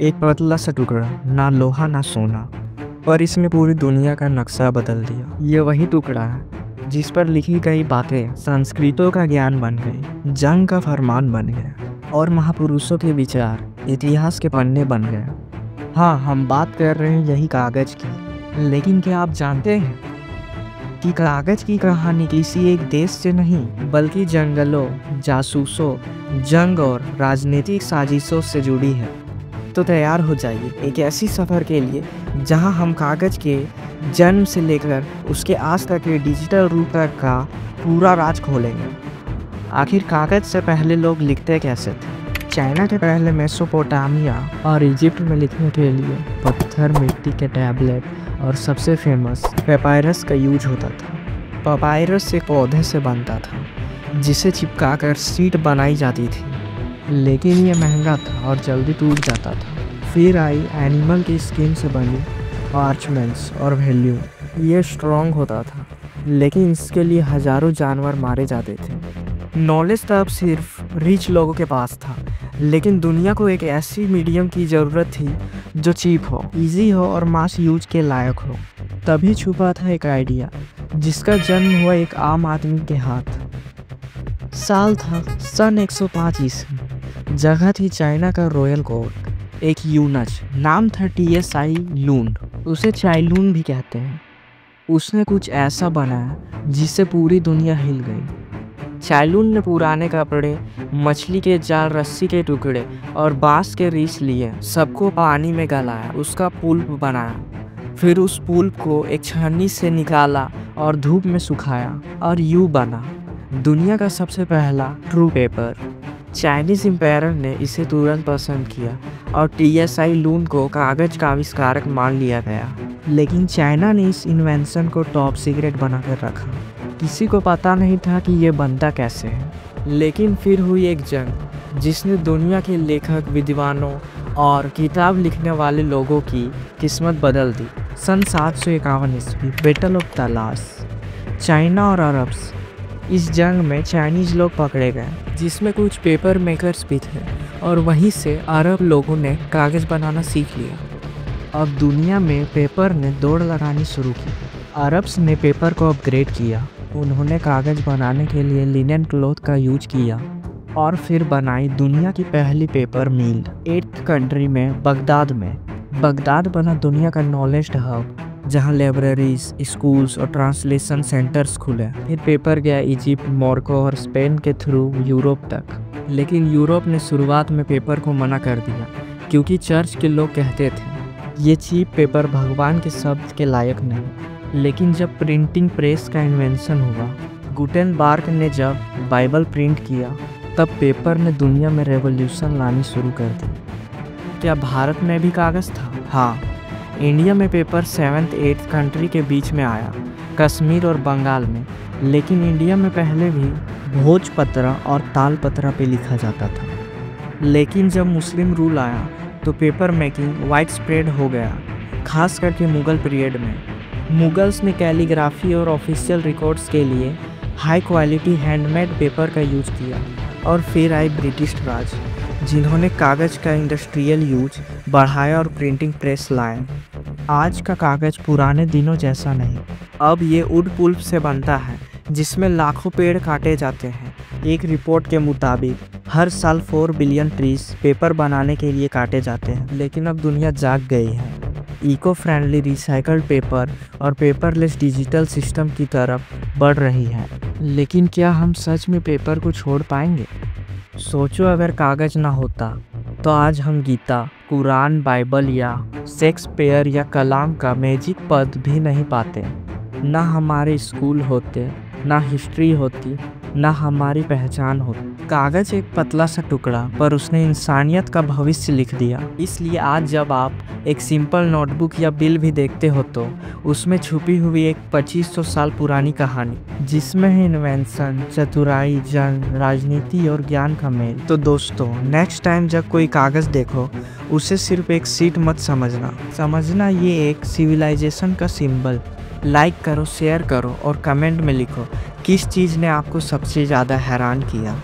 एक पतला सा टुकड़ा, ना लोहा ना सोना, पर इसने पूरी दुनिया का नक्शा बदल दिया। ये वही टुकड़ा है जिस पर लिखी गई बातें संस्कृतों का ज्ञान बन गई, जंग का फरमान बन गया और महापुरुषों के विचार इतिहास के पन्ने बन गए। हाँ, हम बात कर रहे हैं यही कागज की। लेकिन क्या आप जानते हैं कि कागज की कहानी किसी एक देश से नहीं, बल्कि जंगलों, जासूसों, जंग और राजनीतिक साजिशों से जुड़ी है। तो तैयार हो जाइए एक ऐसी सफ़र के लिए जहां हम कागज़ के जन्म से लेकर उसके आज तक के डिजिटल रूप तक का पूरा राज खोलेंगे। आखिर कागज़ से पहले लोग लिखते कैसे थे? चाइना के पहले मेसोपोटामिया और इजिप्ट में लिखने के लिए पत्थर, मिट्टी के टैबलेट और सबसे फेमस पेपायरस का यूज होता था। पेपायरस एक पौधे से बनता था जिसे चिपकाकर शीट बनाई जाती थी, लेकिन ये महंगा था और जल्दी टूट जाता था। फिर आई एनिमल की स्किन से बनी पार्चमेंट्स और वैल्यूम। ये स्ट्रॉन्ग होता था, लेकिन इसके लिए हजारों जानवर मारे जाते थे। नॉलेज तब सिर्फ रिच लोगों के पास था, लेकिन दुनिया को एक ऐसी मीडियम की ज़रूरत थी जो चीप हो, इजी हो और मास यूज के लायक हो। तभी छुपा था एक आइडिया जिसका जन्म हुआ एक आम आदमी के हाथ। साल था सन 105 ईस्वी। जगह थी चाइना का रॉयल कोर्ट। एक यूनच, नाम था TSI लून, उसे चाइलून भी कहते हैं। उसने कुछ ऐसा बनाया जिससे पूरी दुनिया हिल गई। चाइलून ने पुराने कपड़े, मछली के जाल, रस्सी के टुकड़े और बांस के रीछ लिए, सबको पानी में गलाया, उसका पुल्प बनाया। फिर उस पुल्प को एक छन्नी से निकाला और धूप में सुखाया और यूं बना दुनिया का सबसे पहला ट्रू पेपर। चाइनीज एम्पायर ने इसे तुरंत पसंद किया और TSI लून को कागज का आविष्कारक मान लिया गया। लेकिन चाइना ने इस इन्वेंशन को टॉप सीक्रेट बनाकर रखा। किसी को पता नहीं था कि ये बनता कैसे है। लेकिन फिर हुई एक जंग जिसने दुनिया के लेखक, विद्वानों और किताब लिखने वाले लोगों की किस्मत बदल दी। सन 751 ईस्वी, बैटल ऑफ तलास, चाइना और अरब्स। इस जंग में चाइनीज लोग पकड़े गए, जिसमें कुछ पेपर मेकर्स भी थे, और वहीं से अरब लोगों ने कागज़ बनाना सीख लिया। अब दुनिया में पेपर ने दौड़ लगानी शुरू की। अरब्स ने पेपर को अपग्रेड किया। उन्होंने कागज़ बनाने के लिए लिनेन क्लॉथ का यूज किया और फिर बनाई दुनिया की पहली पेपर मिल। 8th कंट्री में, बगदाद में। बगदाद बना दुनिया का नॉलेज हब, जहां लाइब्रेरीज, स्कूल्स और ट्रांसलेशन सेंटर्स खुले। फिर पेपर गया इजिप्ट, मोरक्को और स्पेन के थ्रू यूरोप तक। लेकिन यूरोप ने शुरुआत में पेपर को मना कर दिया, क्योंकि चर्च के लोग कहते थे ये चीप पेपर भगवान के शब्द के लायक नहीं। लेकिन जब प्रिंटिंग प्रेस का इन्वेंशन हुआ, गुटेनबर्ग ने जब बाइबल प्रिंट किया, तब पेपर ने दुनिया में रेवोल्यूशन लानी शुरू कर दी। क्या भारत में भी कागज़ था? हाँ, इंडिया में पेपर 7th 8th कंट्री के बीच में आया, कश्मीर और बंगाल में। लेकिन इंडिया में पहले भी भोजपत्र और तालपत्र पे लिखा जाता था। लेकिन जब मुस्लिम रूल आया तो पेपर मेकिंग वाइड स्प्रेड हो गया, खास करके मुग़ल पीरियड में। मुगल्स ने कैलीग्राफी और ऑफिशियल रिकॉर्ड्स के लिए हाई क्वालिटी हैंडमेड पेपर का यूज़ किया। और फिर आई ब्रिटिश राज, जिन्होंने कागज़ का इंडस्ट्रियल यूज बढ़ाया और प्रिंटिंग प्रेस लाए। आज का कागज़ पुराने दिनों जैसा नहीं। अब ये वुड पुल्प से बनता है, जिसमें लाखों पेड़ काटे जाते हैं। एक रिपोर्ट के मुताबिक हर साल 4 बिलियन ट्रीज पेपर बनाने के लिए काटे जाते हैं। लेकिन अब दुनिया जाग गई है। इको फ्रेंडली रिसाइकल्ड पेपर और पेपरलेस डिजिटल सिस्टम की तरफ बढ़ रही है। लेकिन क्या हम सच में पेपर को छोड़ पाएंगे? सोचो, अगर कागज़ ना होता तो आज हम गीता, कुरान, बाइबल या शेक्सपियर या कलाम का मैजिक पद भी नहीं पाते। ना हमारे स्कूल होते, ना हिस्ट्री होती, ना हमारी पहचान होती। कागज़ एक पतला सा टुकड़ा, पर उसने इंसानियत का भविष्य लिख दिया। इसलिए आज जब आप एक सिंपल नोटबुक या बिल भी देखते हो तो उसमें छुपी हुई एक 2500 साल पुरानी कहानी, जिसमें है इन्वेंशन, चतुराई, जंग, राजनीति और ज्ञान का मेल। तो दोस्तों, नेक्स्ट टाइम जब कोई कागज़ देखो, उसे सिर्फ एक सीट मत समझना ये एक सिविलाइजेशन का सिंबल। लाइक करो, शेयर करो और कमेंट में लिखो किस चीज़ ने आपको सबसे ज़्यादा हैरान किया।